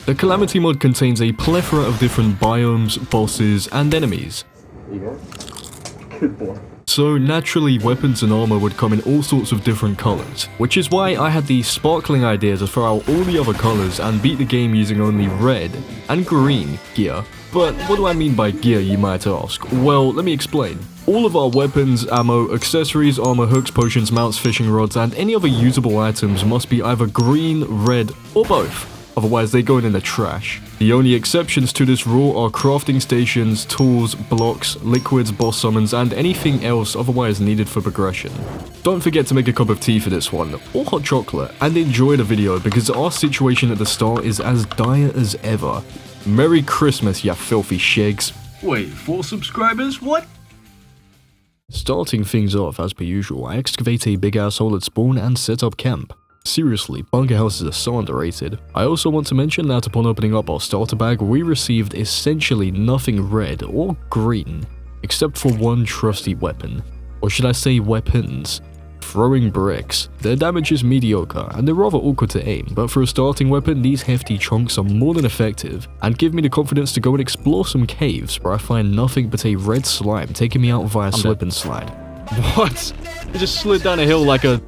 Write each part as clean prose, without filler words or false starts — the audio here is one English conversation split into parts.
The Calamity mod contains a plethora of different biomes, bosses, and enemies. Yeah. Good boy. So naturally, weapons and armor would come in all sorts of different colors, which is why I had the sparkling idea to throw out all the other colors and beat the game using only red and green gear. But what do I mean by gear, you might ask? Well, let me explain. All of our weapons, ammo, accessories, armor, hooks, potions, mounts, fishing rods, and any other usable items must be either green, red, or both. Otherwise, they go in the trash. The only exceptions to this rule are crafting stations, tools, blocks, liquids, boss summons, and anything else otherwise needed for progression. Don't forget to make a cup of tea for this one, or hot chocolate, and enjoy the video because our situation at the start is as dire as ever. Merry Christmas, ya filthy shigs. Wait, 4 subscribers? What? Starting things off as per usual, I excavate a big ass hole at spawn and set up camp. Seriously, bunker houses are so underrated. I also want to mention that upon opening up our starter bag, we received essentially nothing red or green, except for one trusty weapon. Or should I say weapons? Throwing bricks. Their damage is mediocre, and they're rather awkward to aim, but for a starting weapon, these hefty chunks are more than effective, and give me the confidence to go and explore some caves where I find nothing but a red slime taking me out via slip and slide. What? It just slid down a hill like a...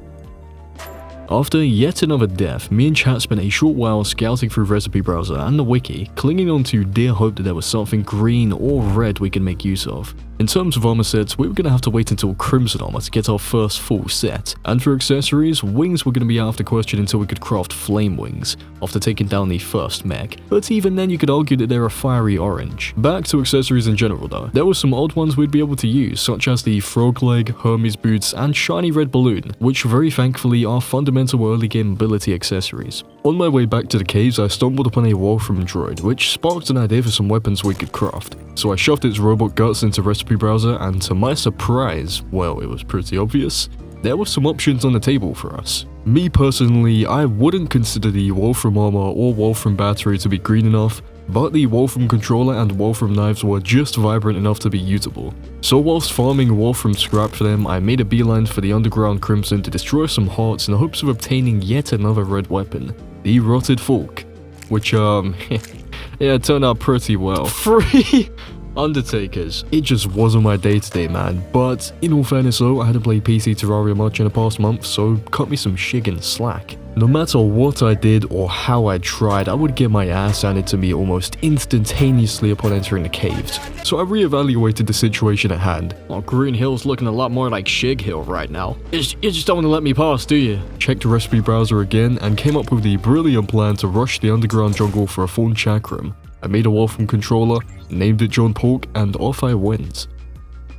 After yet another death, me and chat spent a short while scouting through recipe browser and the wiki, clinging on to dear hope that there was something green or red we could make use of. In terms of armor sets, we were going to have to wait until Crimson Armor to get our first full set, and for accessories, wings were going to be out of the question until we could craft flame wings, after taking down the first mech, but even then you could argue that they're a fiery orange. Back to accessories in general though, there were some odd ones we'd be able to use, such as the frog leg, Hermes boots, and shiny red balloon, which very thankfully are fundamental early game ability accessories. On my way back to the caves, I stumbled upon a Wolfram droid, which sparked an idea for some weapons we could craft. So I shoved its robot guts into recipe browser, and to my surprise, well, it was pretty obvious, there were some options on the table for us. Me personally, I wouldn't consider the Wolfram armor or Wolfram battery to be green enough, but the Wolfram controller and Wolfram knives were just vibrant enough to be usable. So whilst farming Wolfram scrap for them, I made a beeline for the underground Crimson to destroy some hearts in the hopes of obtaining yet another red weapon, the Rotted Fork, which yeah, turned out pretty well. Free Undertakers. It just wasn't my day-to-day, man, but in all fairness though, I hadn't played PC Terraria much in the past month, so cut me some shiggin' slack. No matter what I did or how I tried, I would get my ass handed to me almost instantaneously upon entering the caves. So I reevaluated the situation at hand. Oh, Green Hill's looking a lot more like Shig Hill right now. You just don't want to let me pass, do you? Checked the recipe browser again and came up with the brilliant plan to rush the underground jungle for a full chakram. I made a Wolfram controller, named it John Pork, and off I went.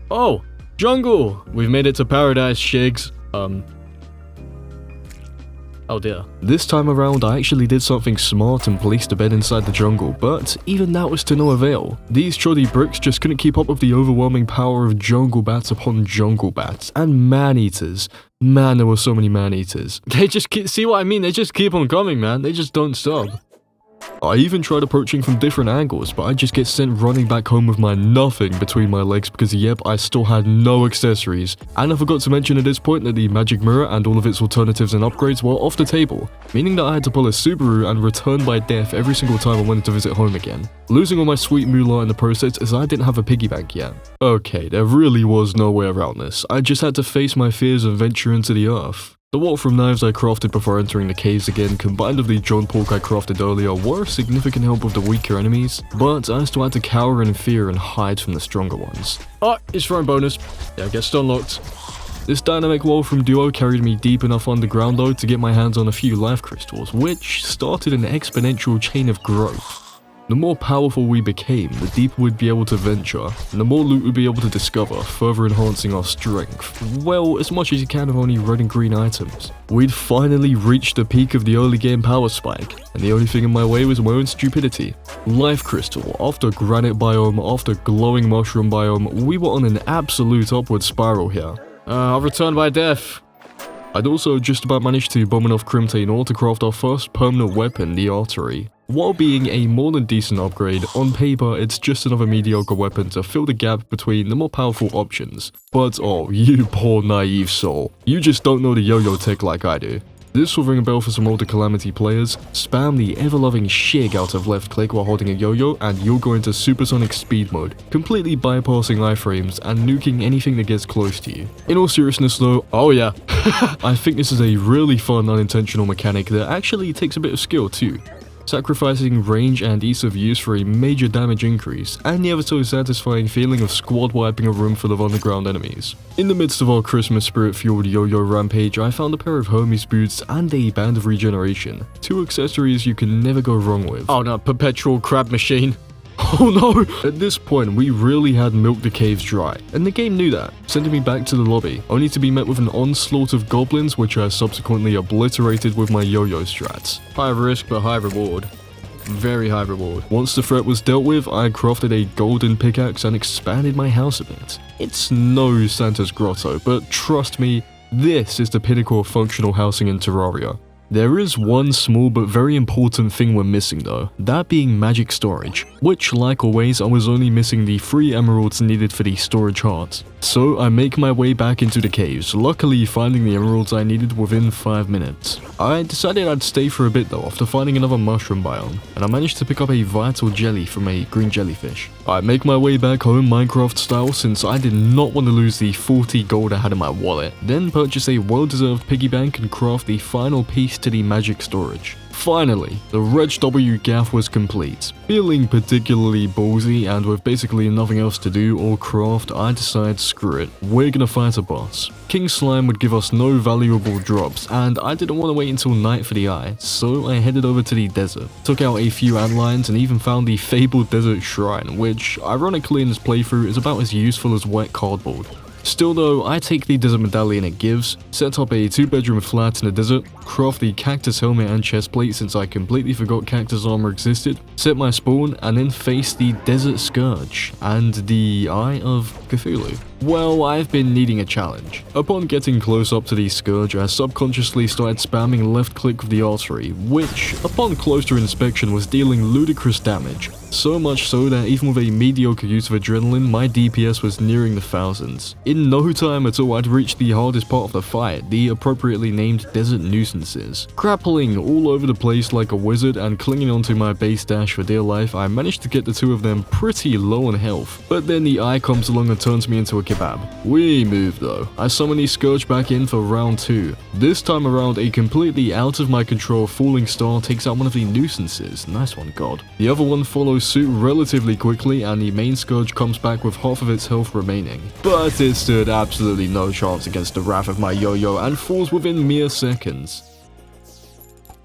Oh, jungle! We've made it to paradise, Shigs. Oh dear. This time around, I actually did something smart and placed a bed inside the jungle, but even that was to no avail. These shoddy bricks just couldn't keep up with the overwhelming power of jungle bats upon jungle bats, and man-eaters. Man, there were so many man-eaters. They just see what I mean? They just keep on coming, man. They just don't stop. I even tried approaching from different angles, but I just get sent running back home with my nothing between my legs because yep, I still had no accessories. And I forgot to mention at this point that the magic mirror and all of its alternatives and upgrades were off the table, meaning that I had to pull a Subaru and return by death every single time I wanted to visit home again, losing all my sweet moolah in the process as I didn't have a piggy bank yet. Okay, there really was no way around this. I just had to face my fears and venture into the earth. The Wolfram knives I crafted before entering the caves again, combined with the John Pork I crafted earlier, were a significant help with the weaker enemies, but I still had to cower in fear and hide from the stronger ones. Oh, it's throwing bonus. Yeah, I guess unlocked. This dynamic Wolfram duo carried me deep enough underground though to get my hands on a few life crystals, which started an exponential chain of growth. The more powerful we became, the deeper we'd be able to venture, and the more loot we'd be able to discover, further enhancing our strength. Well, as much as you can of only red and green items. We'd finally reached the peak of the early game power spike, and the only thing in my way was my own stupidity. Life crystal, after granite biome, after glowing mushroom biome, we were on an absolute upward spiral here. I'll return by death. I'd also just about managed to bomb enough Crimtain ore to craft our first permanent weapon, the Artery. While being a more than decent upgrade, on paper it's just another mediocre weapon to fill the gap between the more powerful options. But oh, you poor naive soul. You just don't know the yo-yo tech like I do. This will ring a bell for some older Calamity players. Spam the ever-loving shig out of left click while holding a yo-yo and you'll go into supersonic speed mode, completely bypassing iframes and nuking anything that gets close to you. In all seriousness though, oh yeah, I think this is a really fun unintentional mechanic that actually takes a bit of skill too. Sacrificing range and ease of use for a major damage increase, and the ever so satisfying feeling of squad wiping a room full of underground enemies. In the midst of our Christmas spirit-fueled yo-yo rampage, I found a pair of Hermes boots and a band of regeneration, two accessories you can never go wrong with. Oh no, perpetual crab machine. Oh no! At this point, we really had milked the caves dry, and the game knew that, sending me back to the lobby, only to be met with an onslaught of goblins which I subsequently obliterated with my yo-yo strats. High risk but high reward. Very high reward. Once the threat was dealt with, I crafted a golden pickaxe and expanded my house a bit. It's no Santa's grotto, but trust me, this is the pinnacle of functional housing in Terraria. There is one small but very important thing we're missing though, that being magic storage, which like always I was only missing the 3 emeralds needed for the storage heart. So I make my way back into the caves, luckily finding the emeralds I needed within 5 minutes. I decided I'd stay for a bit though after finding another mushroom biome, and I managed to pick up a vital jelly from a green jellyfish. I make my way back home Minecraft style since I did not want to lose the 40 gold I had in my wallet, then purchase a well-deserved piggy bank and craft the final piece to the magic storage. Finally, the Reg W gaff was complete. Feeling particularly ballsy and with basically nothing else to do or craft, I decide screw it, we're gonna fight a boss. King Slime would give us no valuable drops and I didn't want to wait until night for the eye, so I headed over to the desert, took out a few antlines and even found the fabled desert shrine, which ironically in this playthrough is about as useful as wet cardboard. Still though, I take the desert medallion it gives, set up a 2-bedroom flat in the desert, craft the cactus helmet and chestplate since I completely forgot cactus armor existed, set my spawn, and then face the desert scourge and the Eye of Cthulhu. Well, I've been needing a challenge. Upon getting close up to the scourge, I subconsciously started spamming left click with the artery, which, upon closer inspection, was dealing ludicrous damage. So much so that even with a mediocre use of adrenaline, my DPS was nearing the thousands. In no time at all, I'd reached the hardest part of the fight, the appropriately named desert nuisances. Grappling all over the place like a wizard and clinging onto my base dash for dear life, I managed to get the two of them pretty low on health. But then the eye comes along and turns me into a kebab. We move though. I summon the scourge back in for round 2. This time around, a completely out of my control falling star takes out one of the nuisances. Nice one, God. The other one follows suit relatively quickly and the main scourge comes back with half of its health remaining. But it stood absolutely no chance against the wrath of my yo-yo and falls within mere seconds.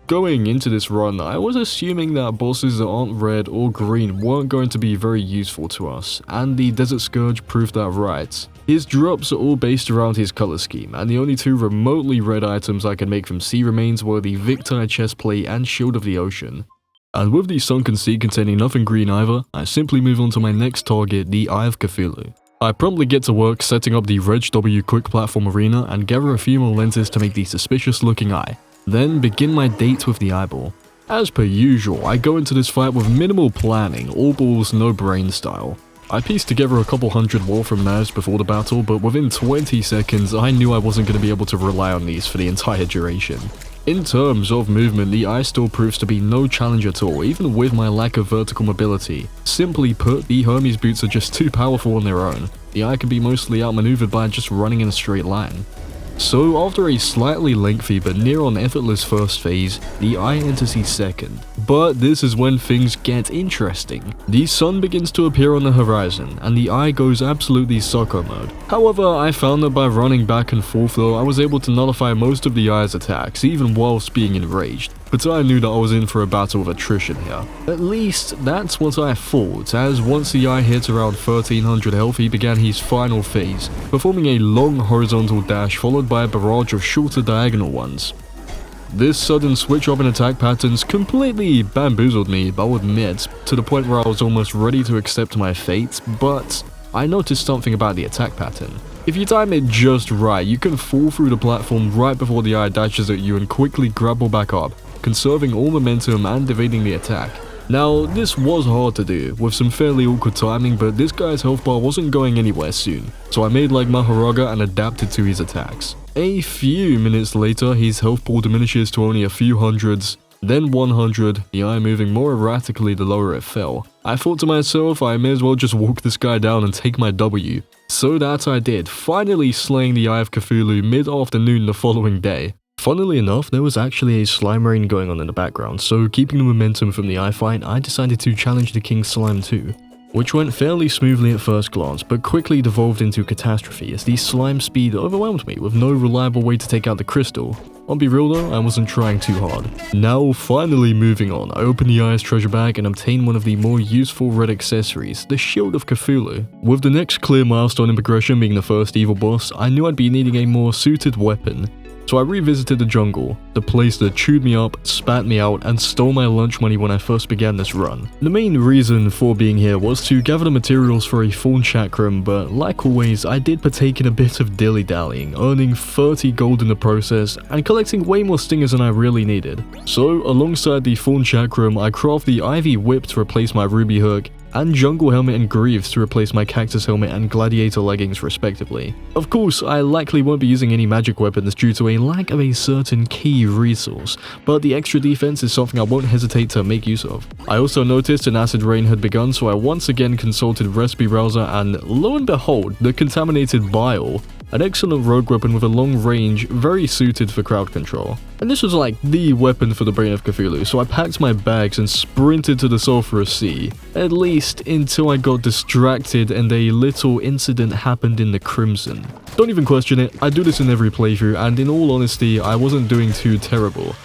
Going into this run, I was assuming that bosses that aren't red or green weren't going to be very useful to us, and the Desert Scourge proved that right. His drops are all based around his color scheme, and the only 2 remotely red items I could make from sea remains were the Victire chestplate and Shield of the Ocean. And with the Sunken Sea containing nothing green either, I simply move on to my next target, the Eye of Cthulhu. I promptly get to work setting up the Reg W quick platform arena and gather a few more lenses to make the suspicious looking eye. Then begin my date with the eyeball. As per usual, I go into this fight with minimal planning, all balls no brain style. I pieced together a couple hundred Wolfram knives before the battle, but within 20 seconds I knew I wasn't going to be able to rely on these for the entire duration. In terms of movement, the eye still proves to be no challenge at all, even with my lack of vertical mobility. Simply put, the Hermes boots are just too powerful on their own. The eye can be mostly outmaneuvered by just running in a straight line. So after a slightly lengthy but near on effortless first phase, the eye enters his second. But this is when things get interesting. The sun begins to appear on the horizon, and the eye goes absolutely sucker mode. However, I found that by running back and forth though, I was able to nullify most of the eye's attacks, even whilst being enraged. But I knew that I was in for a battle of attrition here. At least, that's what I thought, as once the eye hit around 1300 health, he began his final phase, performing a long horizontal dash followed by a barrage of shorter diagonal ones. This sudden switch up in attack patterns completely bamboozled me, I'll admit, to the point where I was almost ready to accept my fate, but I noticed something about the attack pattern. If you time it just right, you can fall through the platform right before the eye dashes at you and quickly grapple back up, conserving all momentum and evading the attack. Now, this was hard to do, with some fairly awkward timing, but this guy's health bar wasn't going anywhere soon, so I made like Maharaga and adapted to his attacks. A few minutes later, his health pool diminishes to only a few hundreds, then 100, the eye moving more erratically the lower it fell. I thought to myself, I may as well just walk this guy down and take my W. So that I did, finally slaying the Eye of Cthulhu mid-afternoon the following day. Funnily enough, there was actually a slime rain going on in the background, so keeping the momentum from the eye fight, I decided to challenge the King Slime too. Which went fairly smoothly at first glance, but quickly devolved into catastrophe as the slime speed overwhelmed me with no reliable way to take out the crystal. I'll be real though, I wasn't trying too hard. Now, finally moving on, I open the Eye's treasure bag and obtain one of the more useful red accessories, the Shield of Cthulhu. With the next clear milestone in progression being the first evil boss, I knew I'd be needing a more suited weapon. So I revisited the jungle, the place that chewed me up, spat me out, and stole my lunch money when I first began this run. The main reason for being here was to gather the materials for a Fawn Chakram, but like always, I did partake in a bit of dilly-dallying, earning 30 gold in the process, and collecting way more stingers than I really needed. So, alongside the Fawn Chakram, I craft the Ivy Whip to replace my Ruby Hook, and Jungle Helmet and Greaves to replace my Cactus Helmet and Gladiator Leggings respectively. Of course, I likely won't be using any magic weapons due to a lack of a certain key resource, but the extra defense is something I won't hesitate to make use of. I also noticed an acid rain had begun, so I once again consulted Recipe Browser, and lo and behold, the Contaminated Bile. An excellent rogue weapon with a long range, very suited for crowd control. And this was like the weapon for the Brain of Cthulhu, so I packed my bags and sprinted to the Sulphurous Sea. At least until I got distracted and a little incident happened in the Crimson. Don't even question it, I do this in every playthrough, and in all honesty, I wasn't doing too terrible.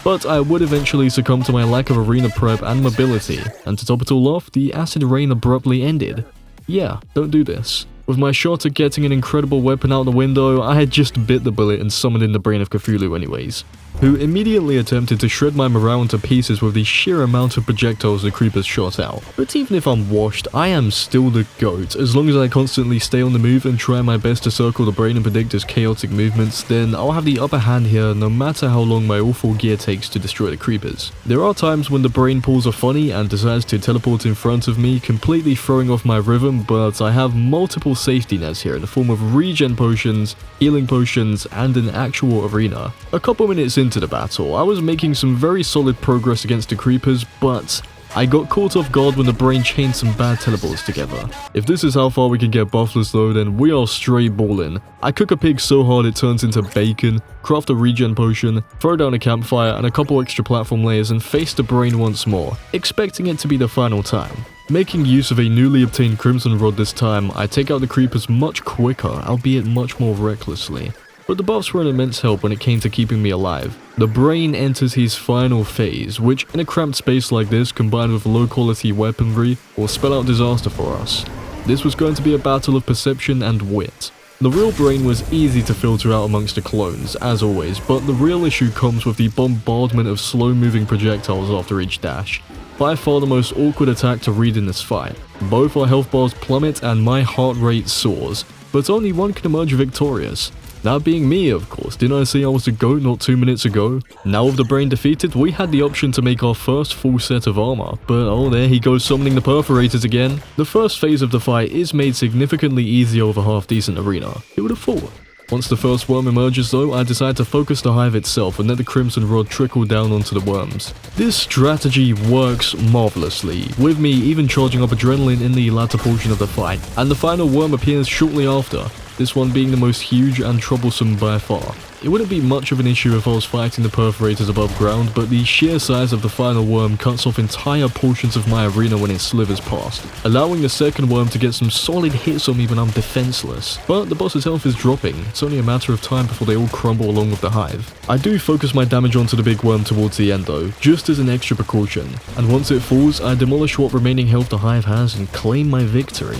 But I would eventually succumb to my lack of arena prep and mobility, and to top it all off, the acid rain abruptly ended. Yeah, don't do this. With my shot at getting an incredible weapon out the window, I had just bit the bullet and summoned in the Brain of Cthulhu anyways, who immediately attempted to shred my morale into pieces with the sheer amount of projectiles the creepers shot out. But even if I'm washed, I am still the GOAT. As long as I constantly stay on the move and try my best to circle the Brain and predict his chaotic movements, then I'll have the upper hand here no matter how long my awful gear takes to destroy the creepers. There are times when the Brain pulls a funny and decides to teleport in front of me, completely throwing off my rhythm, but I have multiple safety nets here in the form of regen potions, healing potions, and an actual arena. A couple minutes into the battle, I was making some very solid progress against the creepers, but I got caught off guard when the Brain chained some bad teleports together. If this is how far we can get buffless though, then we are straight ballin'. I cook a pig so hard it turns into bacon, craft a regen potion, throw down a campfire and a couple extra platform layers and face the Brain once more, expecting it to be the final time. Making use of a newly obtained Crimson Rod this time, I take out the creepers much quicker, albeit much more recklessly. But the buffs were an immense help when it came to keeping me alive. The Brain enters his final phase, which in a cramped space like this, combined with low quality weaponry, will spell out disaster for us. This was going to be a battle of perception and wit. The real Brain was easy to filter out amongst the clones, as always, but the real issue comes with the bombardment of slow moving projectiles after each dash. By far the most awkward attack to read in this fight. Both our health bars plummet and my heart rate soars, but only one can emerge victorious. That being me, of course. Didn't I say I was the GOAT not 2 minutes ago? Now with the Brain defeated, we had the option to make our first full set of armor, but oh, there he goes summoning the perforators again. The first phase of the fight is made significantly easier with a half-decent arena. Who would have thought? Once the first worm emerges though, I decide to focus the hive itself and let the Crimson Rod trickle down onto the worms. This strategy works marvelously, with me even charging up adrenaline in the latter portion of the fight, and the final worm appears shortly after, this one being the most huge and troublesome by far. It wouldn't be much of an issue if I was fighting the perforators above ground, but the sheer size of the final worm cuts off entire portions of my arena when it slithers past, allowing the second worm to get some solid hits on me when I'm defenseless. But the boss's health is dropping, it's only a matter of time before they all crumble along with the hive. I do focus my damage onto the big worm towards the end though, just as an extra precaution, and once it falls, I demolish what remaining health the hive has and claim my victory.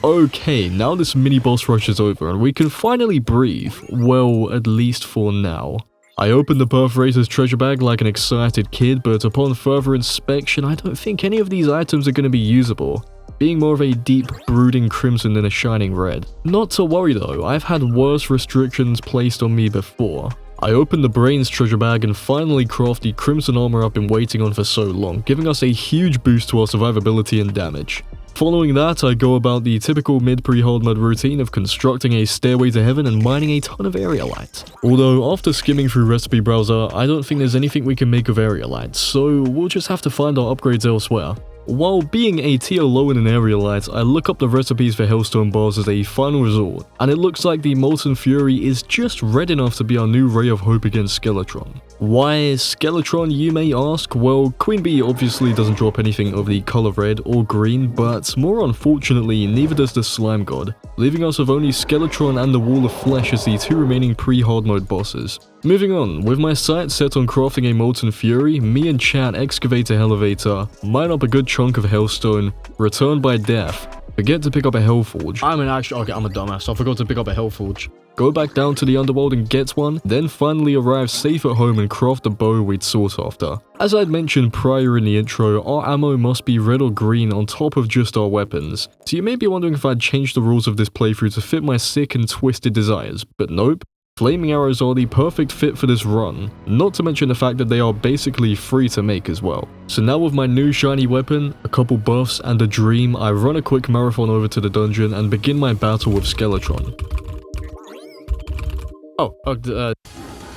Okay, now this mini boss rush is over and we can finally breathe. Well, at least for now. I opened the perforator's treasure bag like an excited kid, but upon further inspection, I don't think any of these items are going to be usable, being more of a deep, brooding crimson than a shining red. Not to worry though, I've had worse restrictions placed on me before. I open the brains treasure bag and finally craft the crimson armor I've been waiting on for so long, giving us a huge boost to our survivability and damage. Following that, I go about the typical mid pre-hard mode routine of constructing a stairway to heaven and mining a ton of area lights. Although, after skimming through recipe browser, I don't think there's anything we can make of area lights, so we'll just have to find our upgrades elsewhere. While being a tier low in an area light, I look up the recipes for hellstone bars as a final resort, and it looks like the Molten Fury is just red enough to be our new ray of hope against Skeletron. Why Skeletron, you may ask? Well, Queen Bee obviously doesn't drop anything of the color red or green, but more unfortunately, neither does the Slime God, leaving us with only Skeletron and the Wall of Flesh as the two remaining pre-hard mode bosses. Moving on, with my sights set on crafting a Molten Fury, me and chat excavate a Hellovator, mine up a good chunk of Hellstone, return by death, forget to pick up a Hellforge. I'm a dumbass. I forgot to pick up a Hellforge. Go back down to the underworld and get one, then finally arrive safe at home and craft the bow we'd sought after. As I'd mentioned prior in the intro, our ammo must be red or green on top of just our weapons. So you may be wondering if I'd changed the rules of this playthrough to fit my sick and twisted desires, but nope. Flaming arrows are the perfect fit for this run, not to mention the fact that they are basically free to make as well. So now with my new shiny weapon, a couple buffs, and a dream, I run a quick marathon over to the dungeon and begin my battle with Skeletron.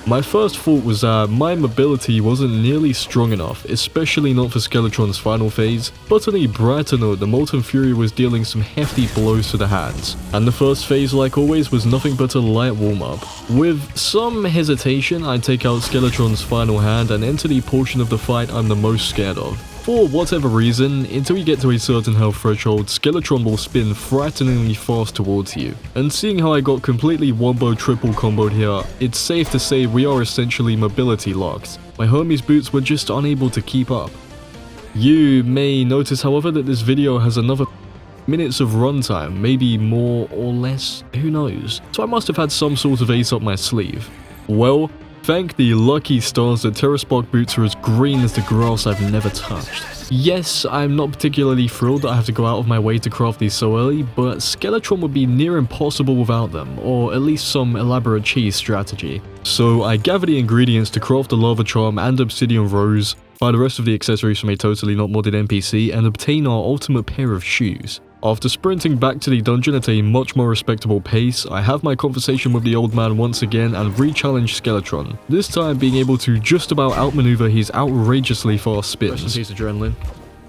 My first thought was that my mobility wasn't nearly strong enough, especially not for Skeletron's final phase, but on a brighter note, the Molten Fury was dealing some hefty blows to the hands, and the first phase, like always, was nothing but a light warm-up. With some hesitation, I take out Skeletron's final hand and enter the portion of the fight I'm the most scared of. For whatever reason, until you get to a certain health threshold, Skeletron will spin frighteningly fast towards you. And seeing how I got completely wombo triple comboed here, it's safe to say we are essentially mobility locked. My Hermes boots were just unable to keep up. You may notice, however, that this video has another minutes of runtime, maybe more or less, who knows. So I must have had some sort of ace up my sleeve. Well, thank the lucky stars that Terraspark boots are as green as the grass I've never touched. Yes, I'm not particularly thrilled that I have to go out of my way to craft these so early, but Skeletron would be near impossible without them, or at least some elaborate cheese strategy. So I gather the ingredients to craft a lava charm and obsidian rose, buy the rest of the accessories from a totally not modded NPC, and obtain our ultimate pair of shoes. After sprinting back to the dungeon at a much more respectable pace, I have my conversation with the old man once again and re-challenge Skeletron, this time being able to just about outmaneuver his outrageously fast spins. Rest in peace, adrenaline.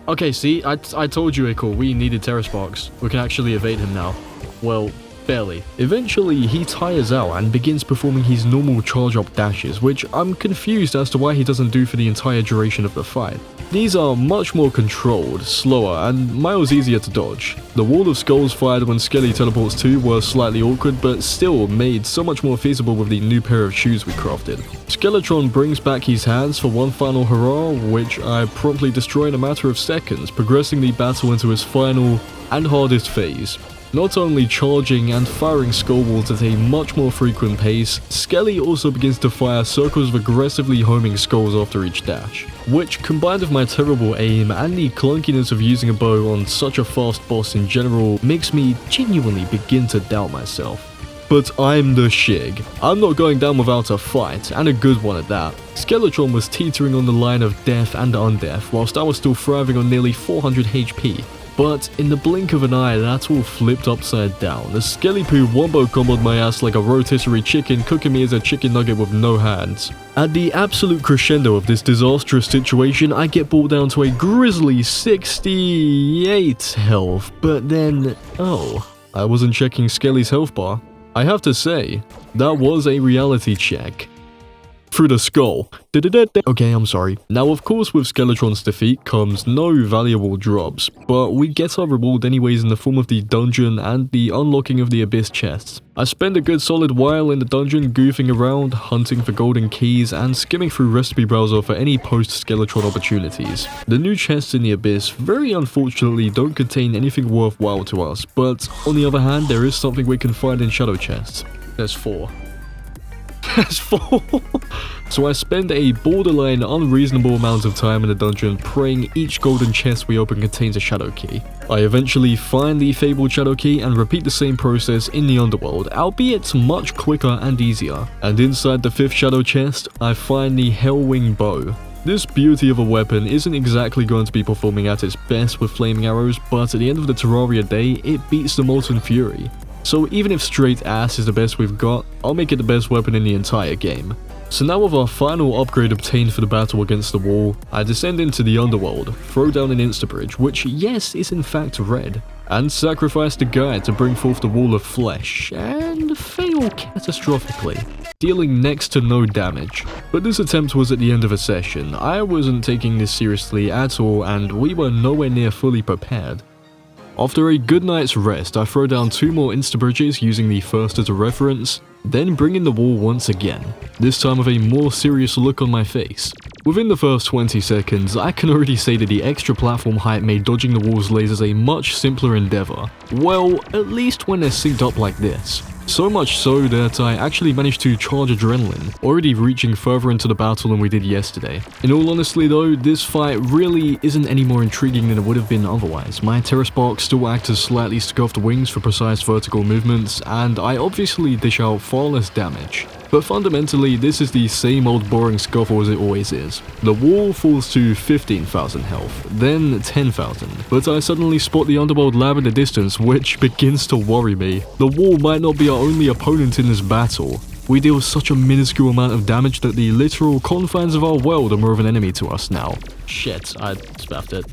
Okay, see, I told you, Echo, we needed Terrasparks. We can actually evade him now. Well, barely. Eventually, he tires out and begins performing his normal charge-up dashes, which I'm confused as to why he doesn't do for the entire duration of the fight. These are much more controlled, slower, and miles easier to dodge. The wall of skulls fired when Skelly teleports too were slightly awkward, but still made so much more feasible with the new pair of shoes we crafted. Skeletron brings back his hands for one final hurrah, which I promptly destroy in a matter of seconds, progressing the battle into his final and hardest phase. Not only charging and firing skull walls at a much more frequent pace, Skelly also begins to fire circles of aggressively homing skulls after each dash, which combined with my terrible aim and the clunkiness of using a bow on such a fast boss in general makes me genuinely begin to doubt myself. But I'm the Shig. I'm not going down without a fight, and a good one at that. Skeletron was teetering on the line of death and undeath, whilst I was still thriving on nearly 400 HP. But in the blink of an eye, that's all flipped upside down. The Skelly Poo wombo comboed my ass like a rotisserie chicken, cooking me as a chicken nugget with no hands. At the absolute crescendo of this disastrous situation, I get brought down to a grisly 68 health, but then, oh, I wasn't checking Skelly's health bar. I have to say, that was a reality check. Through the skull. Okay, I'm sorry. Now, of course, with Skeletron's defeat comes no valuable drops, but we get our reward anyways in the form of the dungeon and the unlocking of the Abyss chests. I spend a good solid while in the dungeon goofing around, hunting for golden keys, and skimming through recipe browser for any post-Skeletron opportunities. The new chests in the Abyss, very unfortunately, don't contain anything worthwhile to us, but on the other hand, there is something we can find in shadow chests. There's 4. has 4. So I spend a borderline unreasonable amount of time in the dungeon praying each golden chest we open contains a shadow key. I eventually find the fabled shadow key and repeat the same process in the underworld, albeit much quicker and easier. And inside the 5th shadow chest, I find the Hellwing bow. This beauty of a weapon isn't exactly going to be performing at its best with flaming arrows, but at the end of the Terraria day, it beats the Molten Fury. So even if straight ass is the best we've got, I'll make it the best weapon in the entire game. So now with our final upgrade obtained for the battle against the wall, I descend into the underworld, throw down an insta-bridge, which yes is in fact red, and sacrifice the guide to bring forth the wall of flesh, and fail catastrophically, dealing next to no damage. But this attempt was at the end of a session. I wasn't taking this seriously at all, and we were nowhere near fully prepared. After a good night's rest, I throw down 2 more insta-bridges using the first as a reference, then bring in the wall once again, this time with a more serious look on my face. Within the first 20 seconds, I can already say that the extra platform height made dodging the wall's lasers a much simpler endeavor. Well, at least when they're synced up like this. So much so that I actually managed to charge adrenaline, already reaching further into the battle than we did yesterday. In all honesty though, this fight really isn't any more intriguing than it would have been otherwise. My Terrasparks still act as slightly scuffed wings for precise vertical movements, and I obviously dish out far less damage. But fundamentally, this is the same old boring scuffle as it always is. The wall falls to 15,000 health, then 10,000, but I suddenly spot the underworld lab in the distance, which begins to worry me. The wall might not be our only opponent in this battle. We deal such a minuscule amount of damage that the literal confines of our world are more of an enemy to us now. Shit, I spaffed it.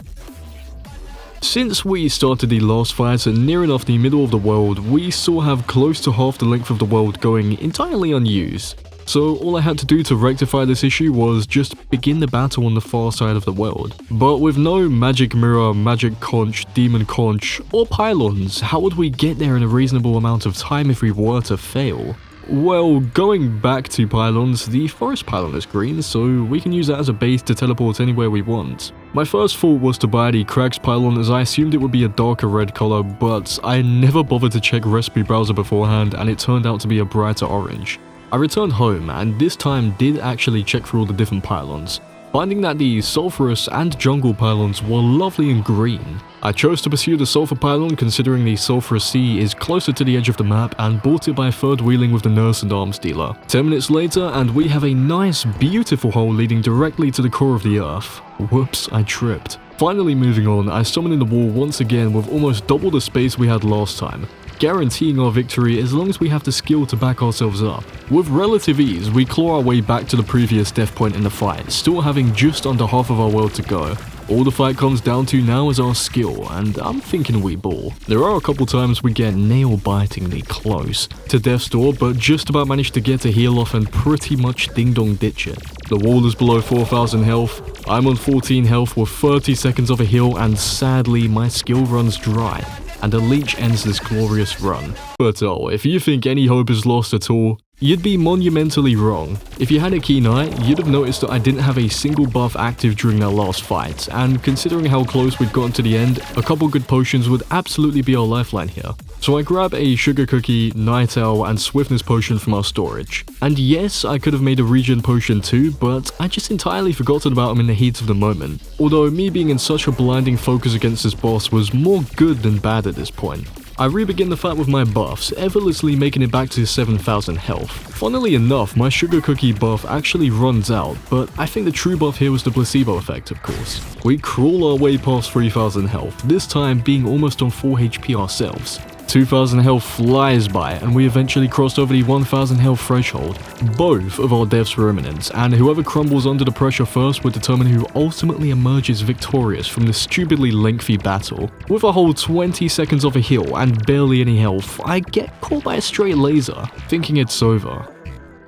Since we started the last fight at near enough the middle of the world, we still have close to half the length of the world going entirely unused. So all I had to do to rectify this issue was just begin the battle on the far side of the world. But with no magic mirror, magic conch, demon conch, or pylons, how would we get there in a reasonable amount of time if we were to fail? Well, going back to pylons, the forest pylon is green, so we can use that as a base to teleport anywhere we want. My first thought was to buy the Cracks pylon as I assumed it would be a darker red color, but I never bothered to check recipe browser beforehand and it turned out to be a brighter orange. I returned home and this time did actually check through all the different pylons, finding that the sulphurous and jungle pylons were lovely and green. I chose to pursue the sulphur pylon considering the sulphurous sea is closer to the edge of the map and bought it by third wheeling with the nurse and arms dealer. 10 minutes later and we have a nice beautiful hole leading directly to the core of the earth. Whoops, I tripped. Finally moving on, I summon in the wall once again with almost double the space we had last time, guaranteeing our victory as long as we have the skill to back ourselves up. With relative ease, we claw our way back to the previous death point in the fight, still having just under half of our world to go. All the fight comes down to now is our skill, and I'm thinking we ball. There are a couple times we get nail-bitingly close to death's door, but just about managed to get a heal off and pretty much ding-dong ditch it. The wall is below 4,000 health, I'm on 14 health with 30 seconds of a heal, and sadly my skill runs dry, and a leech ends this glorious run. But oh, if you think any hope is lost at all, you'd be monumentally wrong. If you had a keen eye, you'd have noticed that I didn't have a single buff active during that last fight, and considering how close we'd gotten to the end, a couple good potions would absolutely be our lifeline here. So I grab a sugar cookie, night owl, and swiftness potion from our storage. And yes, I could have made a regen potion too, but I just entirely forgotten about them in the heat of the moment. Although me being in such a blinding focus against this boss was more good than bad at this point. I re-begin the fight with my buffs, effortlessly making it back to 7,000 health. Funnily enough, my sugar cookie buff actually runs out, but I think the true buff here was the placebo effect, of course. We crawl our way past 3,000 health, this time being almost on 4 HP ourselves. 2,000 health flies by, and we eventually crossed over the 1,000 health threshold. Both of our deaths were imminent, and whoever crumbles under the pressure first would determine who ultimately emerges victorious from this stupidly lengthy battle. With a whole 20 seconds of a heal and barely any health, I get caught by a stray laser, thinking it's over.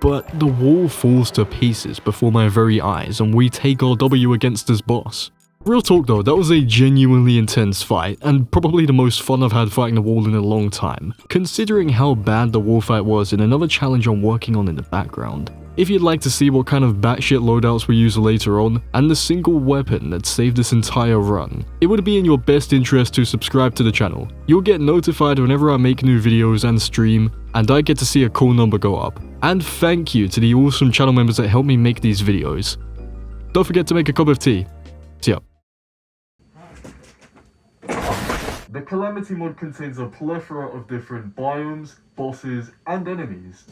But the wall falls to pieces before my very eyes, and we take our W against this boss. Real talk though, that was a genuinely intense fight, and probably the most fun I've had fighting the wall in a long time, considering how bad the wall fight was and another challenge I'm working on in the background. If you'd like to see what kind of batshit loadouts we use later on, and the single weapon that saved this entire run, it would be in your best interest to subscribe to the channel. You'll get notified whenever I make new videos and stream, and I get to see a cool number go up. And thank you to the awesome channel members that help me make these videos. Don't forget to make a cup of tea. See ya. The Calamity mod contains a plethora of different biomes, bosses, and enemies.